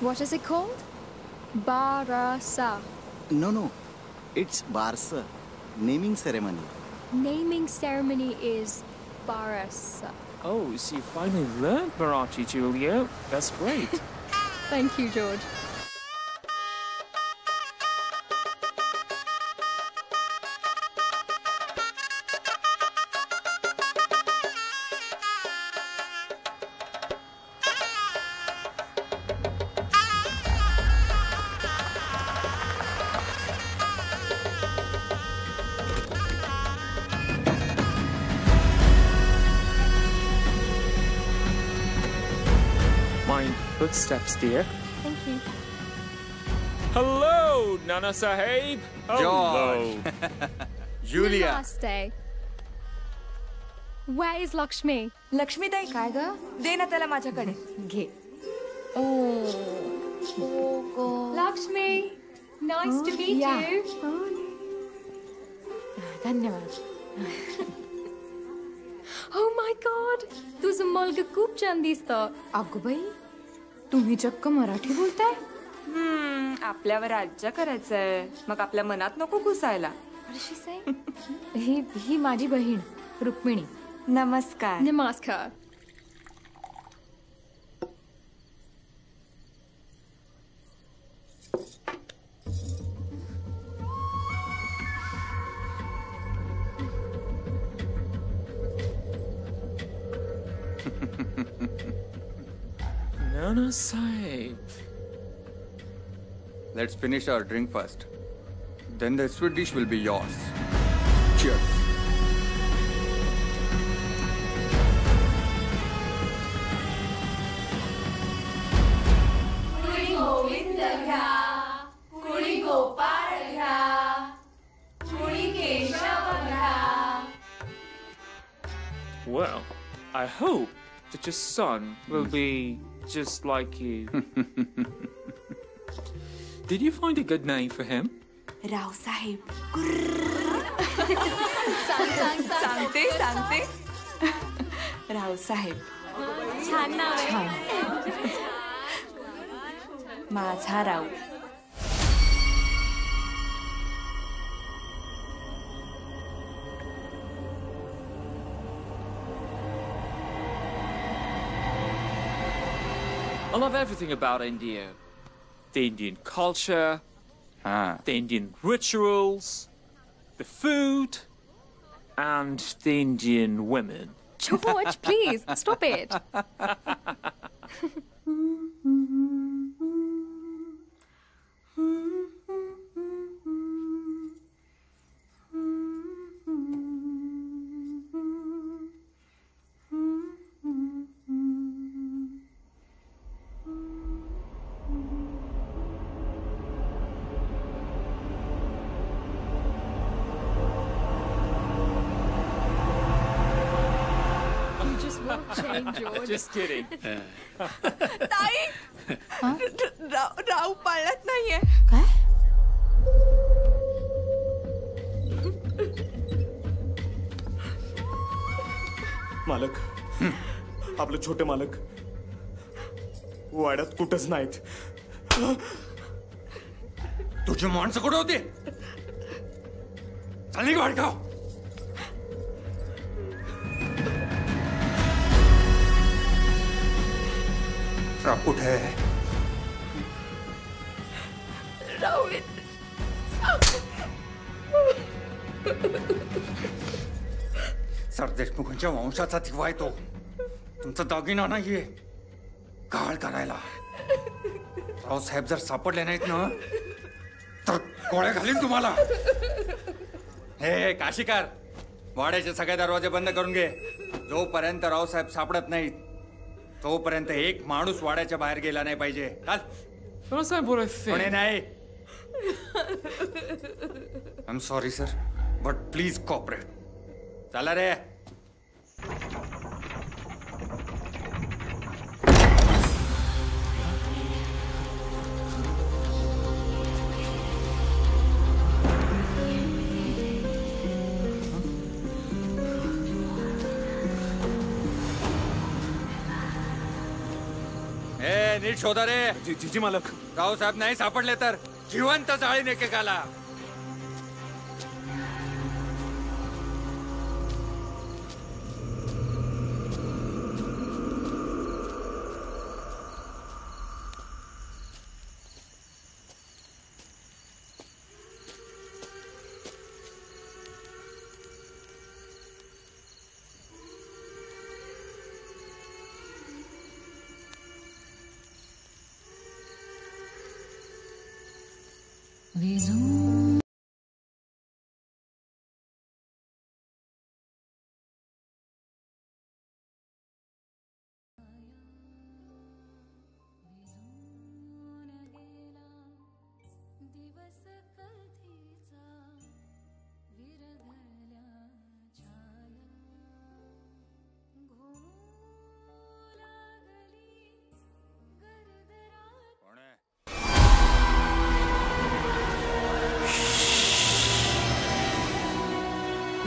What is it called? Barasa. No. It's Barsa. Naming ceremony. Naming ceremony is Barasa. Oh, so you finally learned Marathi, Julia. That's great. Thank you, George. Mind footsteps, dear. Thank you. Hello, Nana Sahib. Hello. Julia. Namaste. Where is Lakshmi? लक्ष्मीताई काय ग दे ना त्याला माझ्याकडे घे Lakshmi, nice to meet you. धन्यवाद Oh my God, तुझं मुलगा खूप छान दिसतं. अगं बाई तुम्ही चक्क मराठी बोलताय आपल्यावर राज्य करायचंय मग आपल्या मनात नको घुसायला What did she say? ही माझी बहीण रुक्मिणी नमस्कार Namaskar. Nana Sahib. Let's finish our drink first. Then the sweet dish will be yours. Cheers. Well, I hope that your son will be just like you. Did you find a good name for him? Raosaheb सांगते सांगते रावसाहेब छान नाव आहे. माझा राव I love everything about India. The Indian culture, the Indian rituals, the food, and the Indian women. George, please, stop it. You just won't change, George. Just kidding. ताई राव पाळत नाहीये काय? मालक आपले छोटे मालक वाड्यात कुठंच नाहीत. तुझी माणसं कुठे होती? चालली का वाडगाव? राव कुठे आहे? सर देशमुखांच्या वंशाचा दिवा आहे तो. तुमचा दागिना नाहीये काळ करायला. रावसाहेब जर सापडले नाहीत ना तर गोळ्या घालीन तुम्हाला. हे काशीकार वाड्याचे सगळे दरवाजे बंद करून घे. जोपर्यंत रावसाहेब सापडत नाहीत तोपर्यंत एक माणूस वाड्याच्या बाहेर गेला नाही पाहिजे. चाल. That's not what I कोणी think. नाही. I am sorry sir but please cooperate. चला रे. ए नीट शोधा रे. जी जी मालक. रावसाहेब नाही सापडले तर जिवंत जाळीन एकेकाला.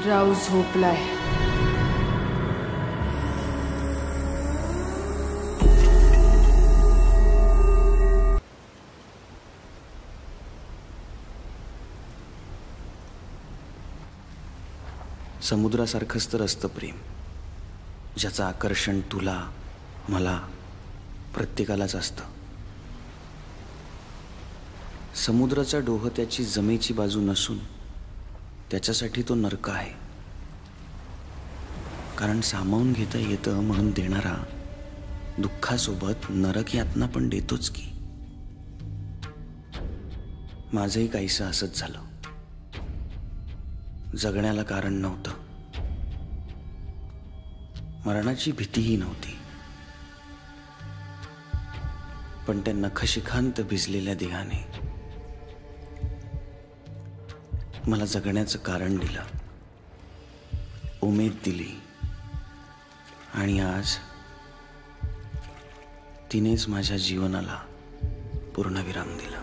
राव झोपलाय. समुद्रासारखंच तर असतं प्रेम, ज्याचं आकर्षण तुला मला प्रत्येकालाच असतं. समुद्राचा डोह त्याची जमेची बाजू नसून त्याच्यासाठी तो नरक आहे. कारण सामावून घेता येतं म्हणून देणारा दुःखासोबत नरक यातना पण देतोच की. माझंही काहीसं असंच झालं. जगण्याला कारण नव्हतं, मरणाची भीतीही नव्हती, पण त्या नखशिखांत भिजलेल्या देहाने मला जगण्याचं कारण दिलं, उमेद दिली, आणि आज तिनेच माझ्या जीवनाला पूर्णविराम दिला.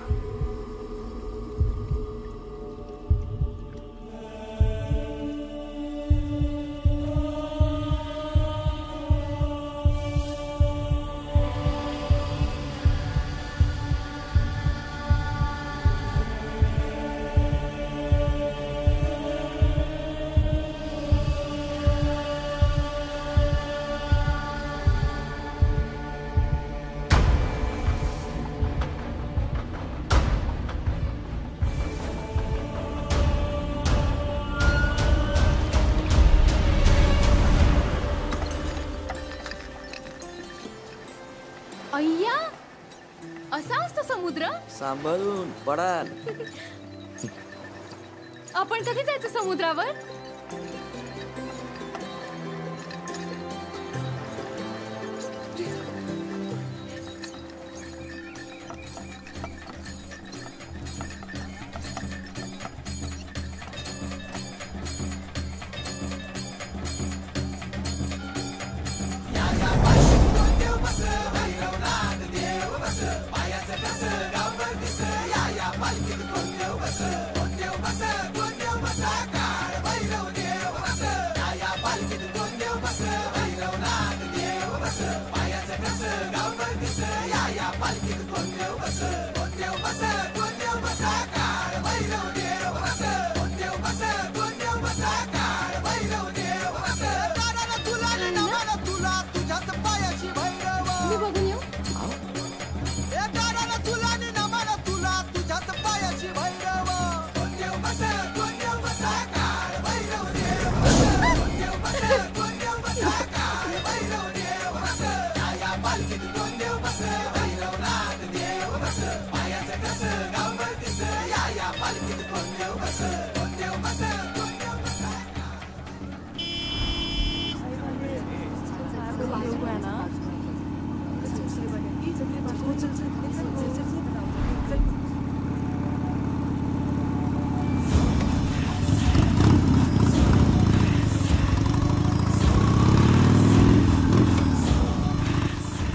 अय्या, असा असतो समुद्र? सांभाळून पडाल. आपण कधी जायचं समुद्रावर? मी बघून येऊ.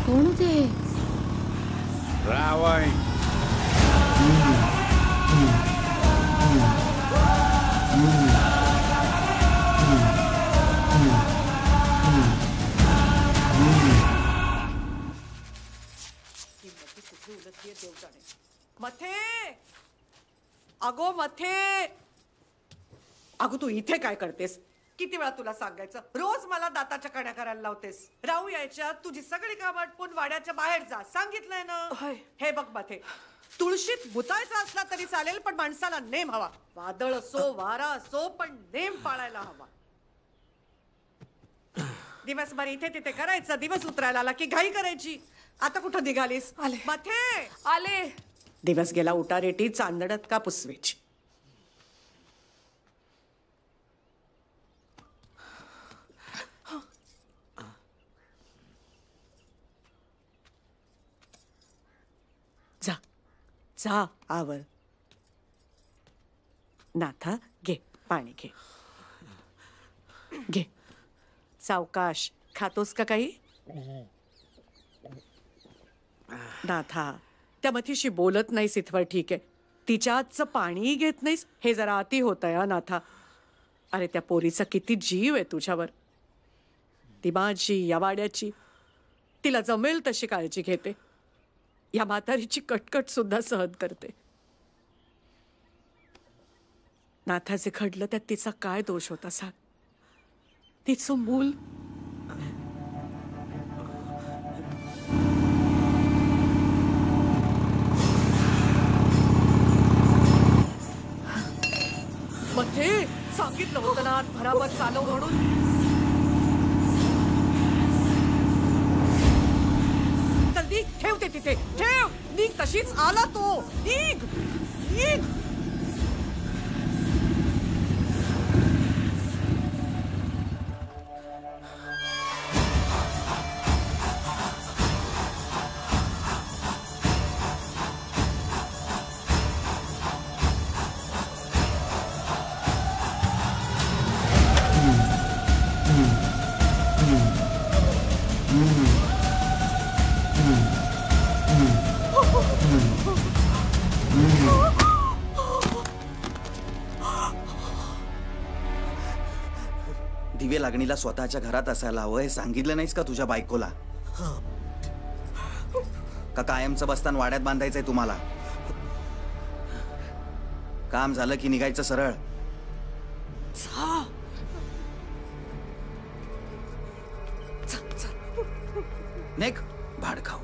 कोण होते? रावण. बोलतीये देव जाणे. मथे, अगो मथे, अगो तू इथे काय करतेस? किती वेळा तुला सांगायचं? रोज मला दाताच्या कण्या करायला लावतेस. राहू यायच्या तुझी सगळी कामं आटपून वाड्याच्या बाहेर जा, सांगितलंय ना. हे बघ मथे, तुळशीत भुतायचा असला तरी चालेल, पण माणसाला नेम हवा. वादळ असो वारा असो, पण नेम पाळायला हवा. दिवसभर इथे तिथे करायचं, दिवस उतरायला आला की घाई करायची. आता कुठं निघालीस? आले. मथे, आले. दिवस गेला उटारेटी, चांदण्यात का पुसवेची. जा जा आवर. नाथा घे पाणी घे. घे सावकाश. खातोस का काही? नाथा, त्या मथीशी बोलत नाहीस इथवर ठीक आहे. तिच्या आजचं पाणीही घेत नाहीस, हे जरा अति होतंय हा नाथा. अरे त्या पोरीचा किती जीव आहे तुझ्यावर. ती माझी या वाड्याची, तिला जमेल तशी काळजी घेते. या म्हातारीची कटकट सुद्धा सहन करते. नाथाचे घडलं त्यात तिचा काय दोष होता सांग? तिचं मूल. मध्ये सांगितलं होतं ना भराभर चालव म्हणून. जल्दी ठेवते तिथे, ठेव. निघ तशीच आला तो. निघ निघ. दिवे लागणीला स्वतःच्या घरात असायला हवं हे सांगितलं नाहीस का तुझ्या बायकोला? का कायमचं बस्तान वाड्यात बांधायचंय तुम्हाला? काम झालं की निघायचं सरळ. नेक भाड खाऊ.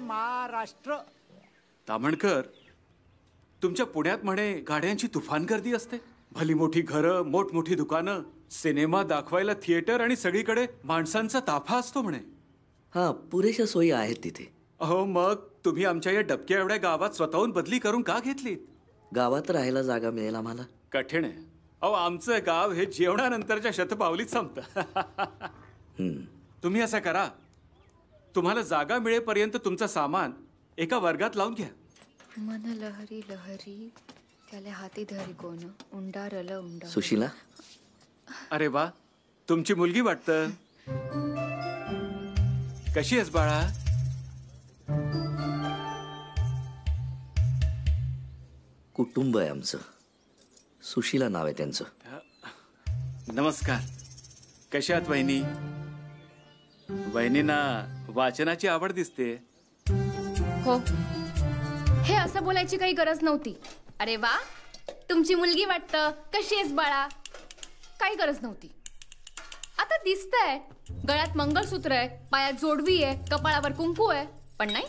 महाराष्ट्र. तामणकर, तुमच्या पुण्यात म्हणे गाड्यांची तुफान गर्दी असते. भली मोठी घरं, मोठमोठी दुकानं, सिनेमा दाखवायला थिएटर आणि सगळीकडे माणसांचा ताफा असतो म्हणे. हा, पुरेशा सोयी आहेत तिथे. अहो, मग तुम्ही आमच्या या डबक्या एवढ्या गावात स्वतःहून बदली करून का घेतली? गावात राहायला जागा मिळेल आम्हाला. कठीण आहे. अहो, आमचं गाव हे जेवणानंतरच्या शतपावलीत संपतं. तुम्ही असं करा, तुम्हाला जागा मिळेपर्यंत तुमचं सामान एका वर्गात लावून घ्या. मन लहरी लहरी त्याला हाती धरी कोण उंडारल उंडा. सुशीला, अरे वा, तुमची मुलगी वाटतं. कशी आहेस बाळा? कुटुंब आहे आमचं. सुशीला नाव आहे त्यांचं. नमस्कार. कशा आहात वहिनी? वहिनींना वाचनाची आवड दिसते. हो, हे असं बोलायची काही गरज नव्हती. अरे वा, तुमची मुलगी वाटतं. कशी आहेस बाळा? काही गरज नव्हती. आता सगळं दिसतंय. गळ्यात मंगळसूत्र आहे, पायात जोडवी आहे, कपाळावर कुंकू आहे, पण नाही,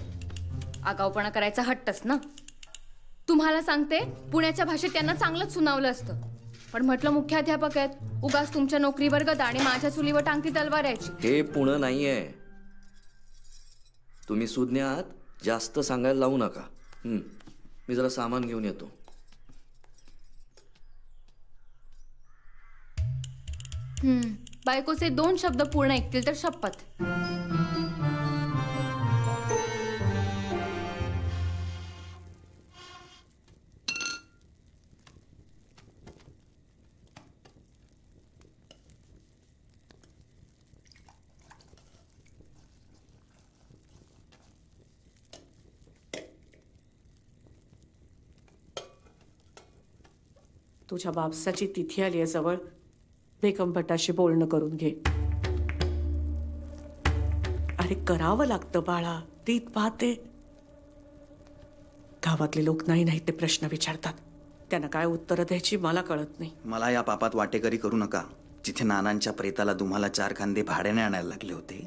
आगाऊपणा करायचा हट्टच ना. तुम्हाला सांगते, पुण्याच्या भाषेत त्यांना चांगलंच सुनावलं असतं, पण म्हटलं मुख्याध्यापक आहेत, उगाच तुमच्या नोकरीवर गदा आणि माझ्या चुलीवर टांगती तलवार यायची. हे पुणे नाहीये. तुम्ही सुज्ञ आहात, जास्त सांगायला लावू नका. मी जरा सामान घेऊन येतो. बायकोचे 2 शब्द पूर्ण ऐकतील तर शपथ. तुझ्या बापसाची तिथी आली आहे जवळ. बेकमपटाशी बोलणं करून घे. अरे करावं लागतं बाळा, रीत पाहते. गावातले लोक नाही ते प्रश्न विचारतात, त्यांना काय उत्तरं द्यायची मला कळत नाही. मला या पापात वाटेकरी करू नका. जिथे नानांच्या प्रेताला तुम्हाला 4 खांदे भाड्याने आणायला लागले होते,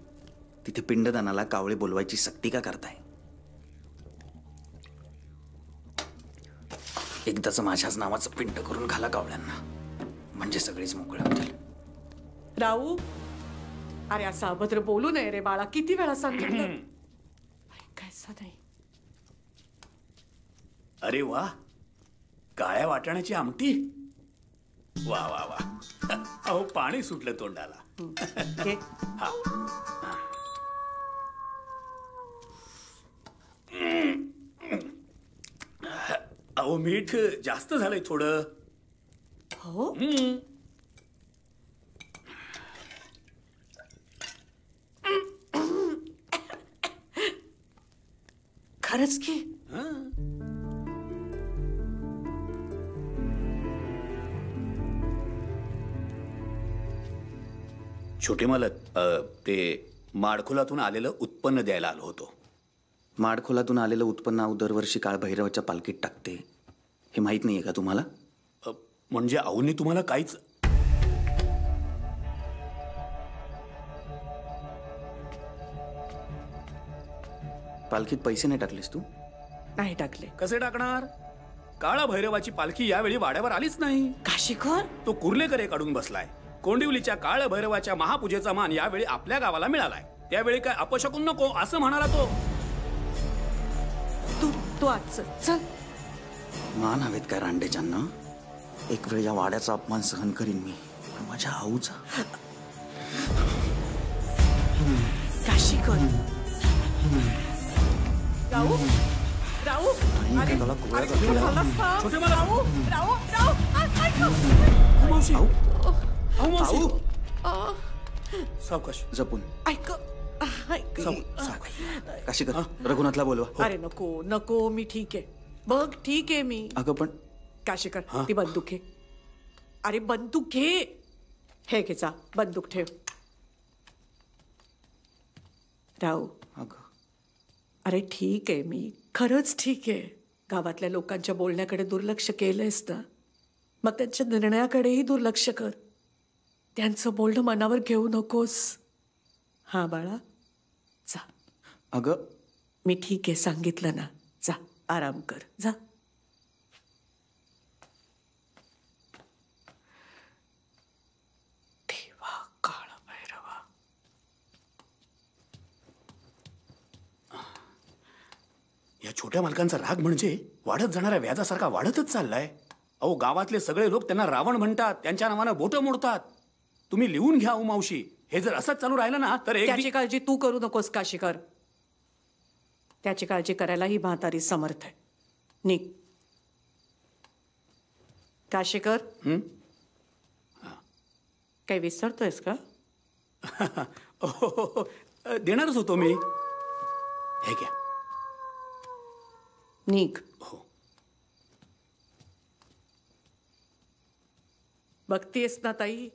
तिथे पिंडदानाला कावळे बोलवायची सक्ती का करताय? एकदाच माझ्याच नावाचं पिंड करून घाला कावळ्यांना, म्हणजे सगळेच मोकळे होतील. राहू, अरे असं अभद्र बोलू नये रे बाळा. किती वेळा सांगितलं. ऐकायचं नाही. अरे वा, काळ्या वाटाण्याची आमटी. वा वा वा. अहो पाणी सुटलं तोंडाला. हा. अहो मीठ जास्त झालंय थोडं. हो. खरंच की. छोटे मालक, ते माडखोलातून आलेलं उत्पन्न द्यायला आलो होतो. माडखोलातून आलेलं उत्पन्न दरवर्षी काळभैरवाच्या पालखीत टाकते, हे माहित नाहीये का तुम्हाला? म्हणजे आऊंनी तुम्हाला काहीच. पालखीत पैसे नाही टाकलेस तू? नाही टाकले. कसे टाकणार? काळा भैरवाची पालखी यावेळी वाड्यावर आलीच नाही. काशीकर तो कुर्लेकरे काढून बसलाय. कोंडिवलीच्या काळ भैरवाच्या महापूजेचा मान यावेळी आपल्या गावाला मिळालाय. त्यावेळी काय अपशकून नको असं म्हणाला तो. तू आज चल. मान हवेत काय रांडेच्यांना? एक वेळ या वाड्याचा अपमान सहन करीन मी, पण माझ्या आऊचा. काशीकर. राहू, राहू, अरे छोटे मला. राहू, राहू, राहू. मावशी, मावशी. सावकाश, जपून. ऐक. काशीकर, रघुनाथला बोलवा. अरे नको नको, मी ठीक आहे बघ, ठीक आहे मी. अगं पण काशीकर, ती बंदूक घे. अरे बंदूक घे. हे घे, जा बंदूक ठेव. राहू, अगं अरे ठीक आहे मी, खरंच ठीक आहे. गावातल्या लोकांच्या बोलण्याकडे दुर्लक्ष केलंयस ना, मग त्यांच्या निर्णयाकडेही दुर्लक्ष कर. त्यांचं बोलणं मनावर घेऊ नकोस. हा बाळा, जा. अगं मी ठीक आहे सांगितलं ना, जा आराम कर, जा. देवा, काळ भैरवा. या छोट्या मालकांचा राग म्हणजे वाढत जाणाऱ्या व्याजासारखा वाढतच चाललाय. अहो गावातले सगळे लोक त्यांना रावण म्हणतात, त्यांच्या नावानं बोटं मोडतात. तुम्ही लिहून घ्या मावशी. हे जर असंच चालू राहिलं ना तर त्याची काळजी तू करू नकोस काशीकर. त्याची काळजी करायला ही म्हातारी समर्थ आहे. निघ. काशीकर, काही विसरतोयस का? देणारच होतो मी. हे घ्या. निघ. हो. बघतीयस ना ताई,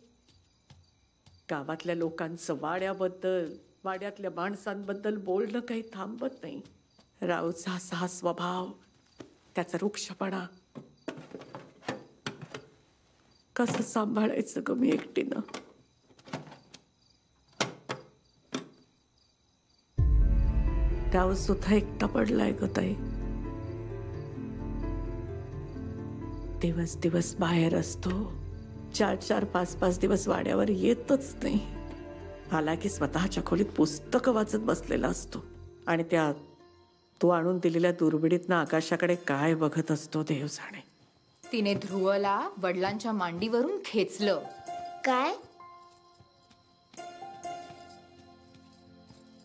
गावातल्या लोकांचं वाड्याबद्दल, वाड्यातल्या माणसांबद्दल बोलणं काही थांबत नाही. राऊचा असा स्वभाव, त्याचा रुक्षपणा कसं सांभाळायचं ग मी एकटीनं? राव सुद्धा एकटा पडलाय ग ताई. दिवस दिवस बाहेर असतो, 4-4, 5-5 दिवस वाड्यावर येतच नाही. आला की स्वतःच्या खोलीत पुस्तकं वाचत बसलेला असतो आणि त्या तू आणून दिलेल्या दुर्बिणीतनं आकाशाकडे काय बघत असतो देव जाणे. तिने ध्रुवला वडिलांच्या मांडीवरून खेचलं. काय?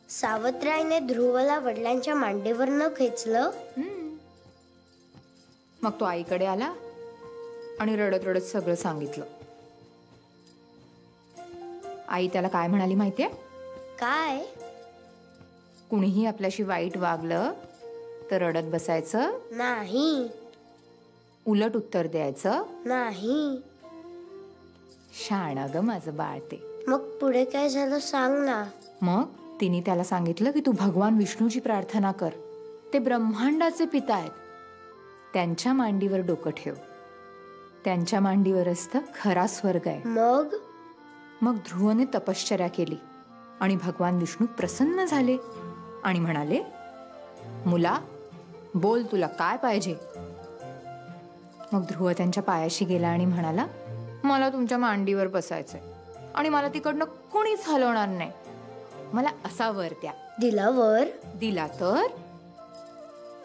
सावत्राईने ध्रुवला वडिलांच्या मांडीवर न खेचलं? मग तो आईकडे आला आणि रडत रडत सगळं सांगितलं. आई त्याला काय म्हणाली माहितीये? काय? कुणीही आपल्याशी वाईट वागलं तर रडत बसायचं नाही. उलट उत्तर द्यायचं नाही. शाणं ग माझं बाळ ते. मग पुढे काय झालं सांग ना. मग तिने त्याला सांगितलं की तू भगवान विष्णूची प्रार्थना कर. ते ब्रह्मांडाचे पिता आहेत. त्यांच्या मांडीवर डोकं ठेव. त्यांच्या मांडीवर असतं खरा स्वर्ग आहे. मग ध्रुवने तपश्चर्या केली आणि भगवान विष्णू प्रसन्न झाले आणि म्हणाले, मुला बोल तुला काय पाहिजे. मग ध्रुव त्यांच्या पायाशी गेला आणि म्हणाला, मला तुमच्या मांडीवर बसायचंय आणि मला तिकडनं कोणीच हलवणार नाही. मला असा वर द्या. दिला वर? दिला तर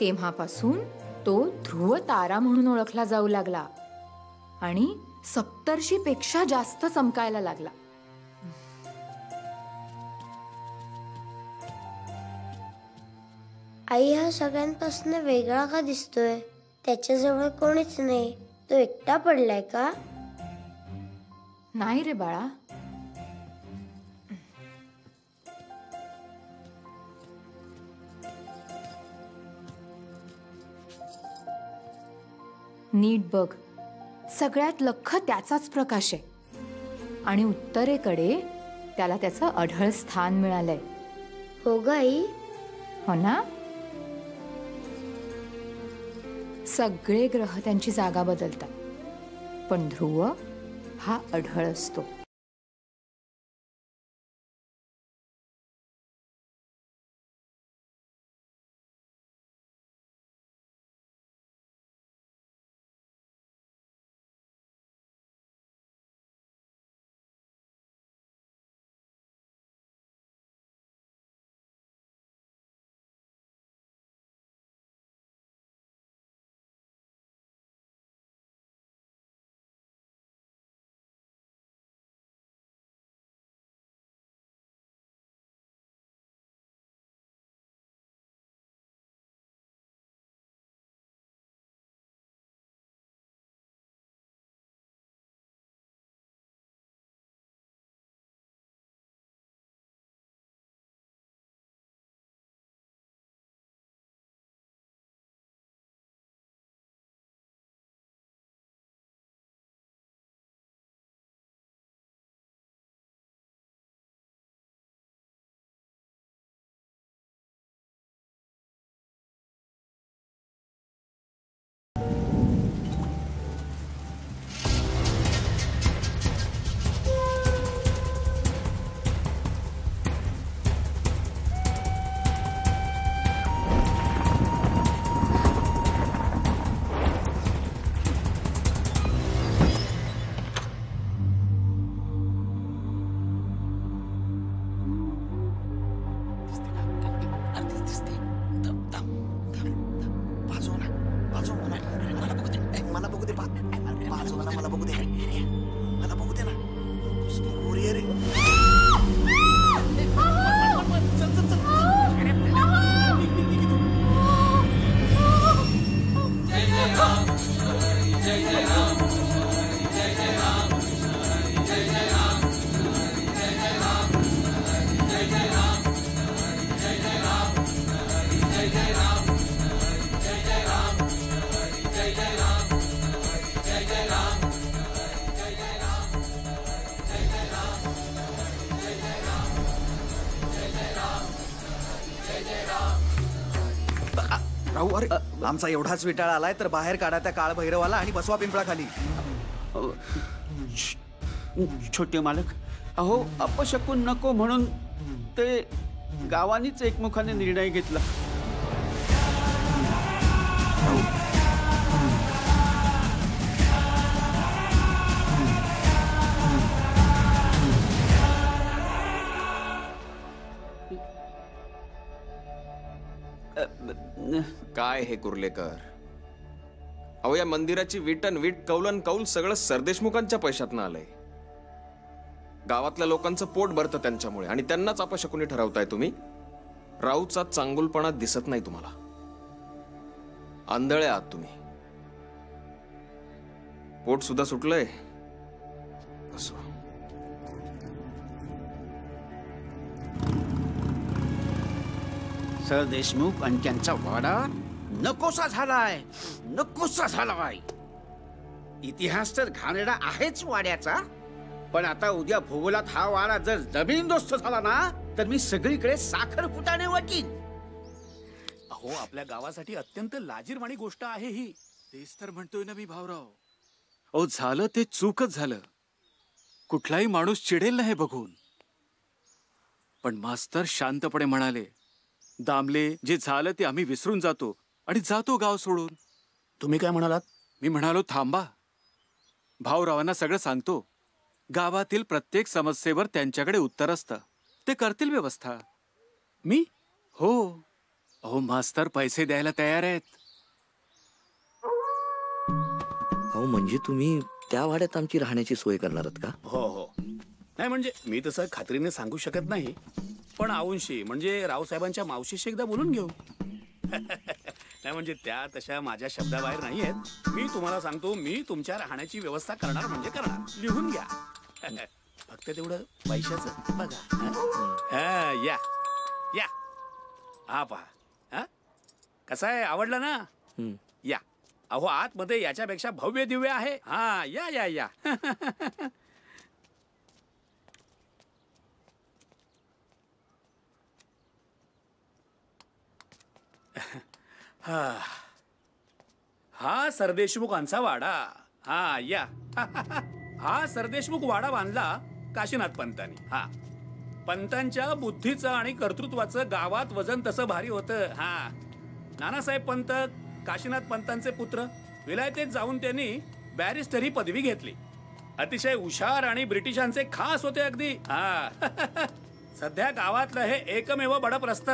तेव्हापासून तो ध्रुव तारा म्हणून ओळखला जाऊ लागला आणि 70 पेक्षा जास्त चमकायला लागला. आई हा सगळ्यांपासून वेगळा का दिसतोय? त्याच्याजवळ कोणीच नाही. तो एकटा पडलाय का? नाही रे बाळा. नीट बघ, सगळ्यात लख्ख त्याचाच प्रकाश आहे आणि उत्तरेकडे त्याला त्याचं अढळ स्थान मिळालंय. हो ग आई. हो ना. सगळे ग्रह त्यांची जागा बदलतात पण ध्रुव हा अढळ असतो. राहू, अरे आमचा एवढाच विटाळ आलाय तर बाहेर काढा त्या काळ भैरवाला आणि बसवा पिंपळाखाली. छोटे मालक, अहो अपशकून नको म्हणून ते गावानीच एकमुखाने निर्णय घेतला. काय हे कुर्लेकर, अहो या मंदिराची विटन वीट कौलन कौल सगळं सरदेशमुखांच्या पैशातनं आलंय. गावातल्या लोकांचं पोट भरतं त्यांच्यामुळे आणि त्यांनाच अपशकुनी ठरवताय तुम्ही. राऊचा चांगुलपणा दिसत नाही तुम्हाला. आंधळे आहात तुम्ही. पोट सुद्धा सुटलंय. असो, सरदेशमुख आणि त्यांचा वाडा नकोसा झालाय, नकोसा झालाय. इतिहास तर घाणेरडा आहेच वाड्याचा, पण आता उद्या भूगोलात हा वाडा जर जमीनदोस्त झाला ना तर मी सगळीकडे साखर फुटाणे वाटीन. अहो आपल्या गावासाठी अत्यंत लाजीरवाणी गोष्ट आहे ही. तेच तर म्हणतोय ना मी भाऊराव. अहो झालं ते चूकच झालं. कुठलाही माणूस चिडेल ना हे बघून. पण मास्तर शांतपणे म्हणाले, दामले जे झालं ते आम्ही विसरून जातो आणि जातो गाव सोडून. तुम्ही काय म्हणालात? मी म्हणालो थांबा, भाऊरावांना सगळं सांगतो. गावातील प्रत्येक समस्येवर त्यांच्याकडे उत्तर असतं, ते करतील व्यवस्था. मी? हो. अहो मास्तर पैसे द्यायला तयार आहेत. अहो म्हणजे तुम्ही त्या वाड्यात आमची राहण्याची सोय करणार आहात का? हो हो. नाही म्हणजे मी तसं खात्रीने सांगू शकत नाही, पण आऊंशी म्हणजे रावसाहेबांच्या मावशीशी एकदा बोलून घेऊ. नाही म्हणजे त्या तशा माझ्या शब्दाबाहेर नाही आहेत. मी तुम्हाला सांगतो, मी तुमच्या राहण्याची व्यवस्था करणार म्हणजे करणार. लिहून घ्या. फक्त तेवढं पैशाचं बघा. या या. हा पहा. हा कसा आहे, आवडला ना? या. अहो आतमध्ये याच्यापेक्षा भव्य दिव्य आहे. हा या या या. हा सरदेशमुखांचा वाडा. हा या. हा सरदेशमुख वाडा बांधला काशीनाथ पंतांनी. हा पंतांच्या बुद्धीचं आणि कर्तृत्वाचं गावात वजन तसं भारी होतं. हा नानासाहेब पंत काशीनाथ पंतांचे पुत्र. विलायतेत जाऊन त्यांनी बॅरिस्टर ही पदवी घेतली. अतिशय हुशार आणि ब्रिटिशांचे खास होते अगदी. हा सध्या गावातलं हे एकमेव बडप्रस्थ.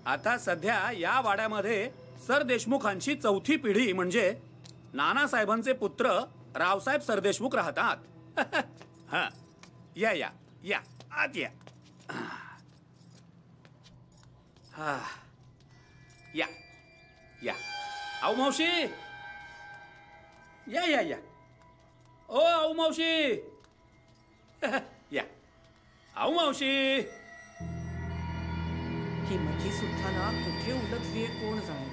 आता सध्या या वाड्यामध्ये सरदेशमुखांची चौथी पिढी म्हणजे नानासाहेबांचे पुत्र रावसाहेब सरदेशमुख राहतात. हा या या या आत या. हा या या. आऊ मावशी या या या. ओ आऊ मावशी या. आऊ मावशी. ही मथी सुद्धा ना कुठे उलटलीये कोण जाणे.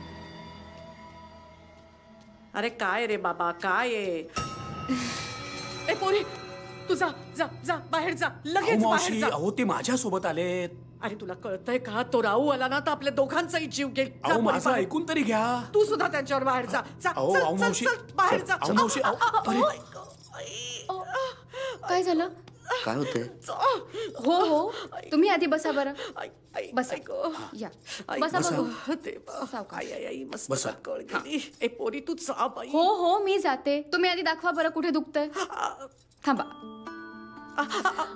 अरे काय रे बाबा, काय आहे? ए पोरी तू जा जा जा बाहेर जा, लगेच बाहेर जा. अहो ते माझ्या सोबत आलेत. अरे तुला कळतंय का, तो राहू आला ना तर आपल्या दोघांचाही जीव घेईल. अहो माझं ऐकून तरी घ्या. तू सुद्धा त्यांच्यावर बाहेर जा. बाहेर जा. काय झालं? काय होतंय? हो हो तुम्ही आधी बसा बरं. बसा. या बसा बघू. ए पोरी तू जा बाई. हो हो मी जाते. तुम्ही आधी दाखवा बरं कुठे दुखतंय. थांबा.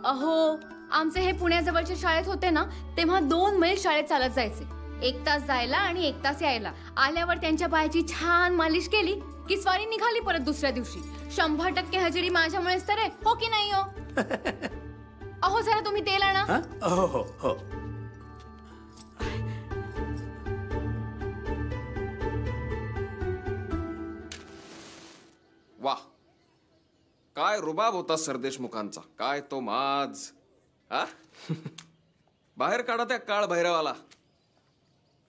अहो आमचे हे पुण्याजवळच्या शाळेत होते ना तेव्हा 2 मैल शाळेत चालत जायचे. 1 तास जायला आणि 1 तास यायला. आल्यावर त्यांच्या पायाची छान मालिश केली की स्वारी निघाली परत दुसऱ्या दिवशी. 100% हजेरी माझ्यामुळेच तर आहे. हो की नाही हो? अहो जरा तुम्ही तेल आणा. हो हो हो. वाह, काय रुबाब होता सरदेशमुखांचा. काय तो माज. बाहेर काढा त्या काळ भैरवाला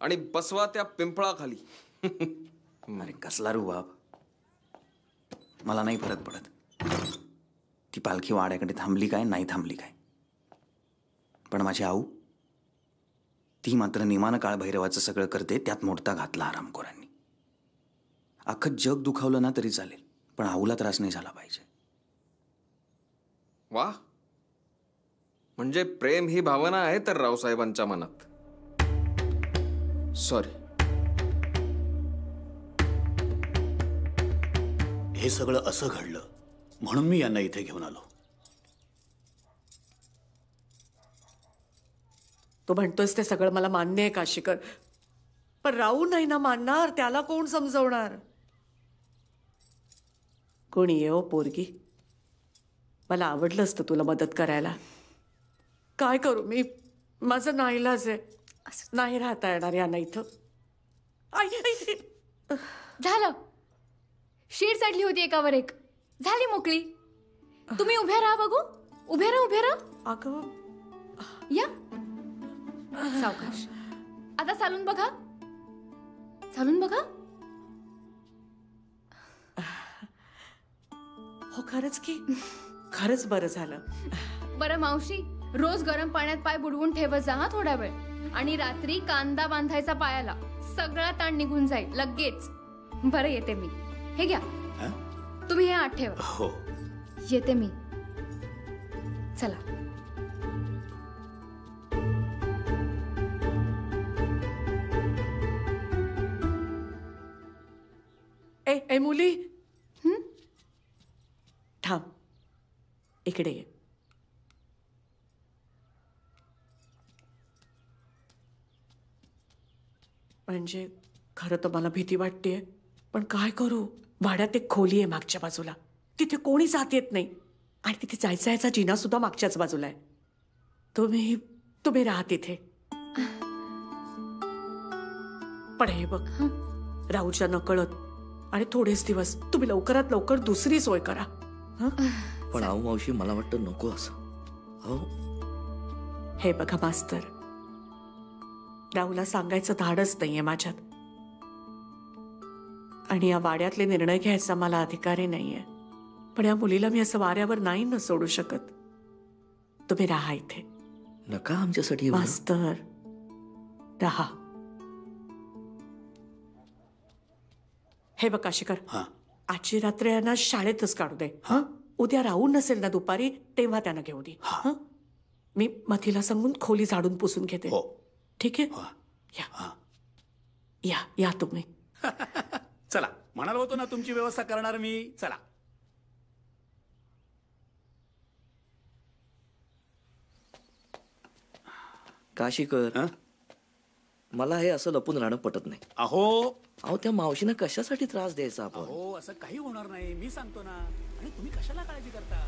आणि बसवा त्या पिंपळाखाली. अरे कसला रुबाब. मला नाही फरक पडत ती पालखी वाड्याकडे थांबली काय नाही थांबली काय. पण माझी आऊ ती मात्र निमानं काळ भैरवाचं सगळं करते. त्यात मोडता घातला आरामखोरांनी. अख्खं जग दुखावलं ना तरी चालेल, पण आऊला त्रास नाही झाला पाहिजे. वाह, म्हणजे प्रेम ही भावना आहे तर रावसाहेबांच्या मनात. सॉरी. हे सगळं असं घडलं म्हणून मी यांना इथे घेऊन आलो. तू म्हणतोयस ते सगळं मला मान्य आहे काशीकर, पण राहू नाही ना मानणार. त्याला कोण समजवणार? कोणी ये हो पोरगी, मला आवडलं असतं तुला मदत करायला. काय करू मी, माझं नाईलाज आहे. नाही राहता येणार यांना इथं. झालं, शीट चढली होती एकावर एक, झाली मोकळी. तुम्ही उभ्या राहा बघू. उभे राहा. अगं या सावकाश. आता चालून बघा. हो खरंच की, खरंच बरं झालं. बरं मावशी, रोज गरम पाण्यात पाय बुडवून ठेवत जा हा थोडा वेळ. आणि रात्री कांदा बांधायचा पायाला. सगळा ताण निघून जाईल लगेच. बरं येते मी. हे घ्या, तुम्ही हे आत ठेवा. हो येते मी. चला. ए मुली, थांब, इकडे ये. म्हणजे खरं तर मला भीती वाटतेय, पण काय करू. वाड्यात एक खोली आहे मागच्या बाजूला, तिथे कोणी जात येत नाही. आणि तिथे जायचा याचा जिना सुद्धा मागच्याच बाजूला आहे. तुम्ही राहा तिथे. पण हे बघ, राहूच्या नकळत आणि थोडेच दिवस तुम्ही लवकरात लवकर दुसरी सोय करा. पण आऊ मावशी, मला वाटतं नको असं. हो, हे बघा मास्तर, राहूला सांगायचं धाडच नाहीये माझ्यात. आणि या वाड्यातले निर्णय घ्यायचा मला अधिकारही नाहीये. पण या मुलीला मी असं वाऱ्यावर नाही न सोडू शकत. तुम्ही राहा इथे. नका आमच्यासाठी मास्तर, राहा. हे बघ काशीकर, आजची रात्र यांना शाळेतच काढू दे. उद्या राहू नसेल ना दुपारी, तेव्हा त्यांना घेऊ दे. मी मथीला सांगून खोली झाडून पुसून घेते. ठीक आहे? या तुम्ही. चला, म्हणाल होतो ना तुमची व्यवस्था करणार मी. चला. काशीकर, मला हे असं लपून राहणं पटत नाही. अहो त्या मावशीनं कशासाठी त्रास द्यायचा आपण? असं काही होणार नाही, मी सांगतो ना. आणि तुम्ही कशाला काळजी करता?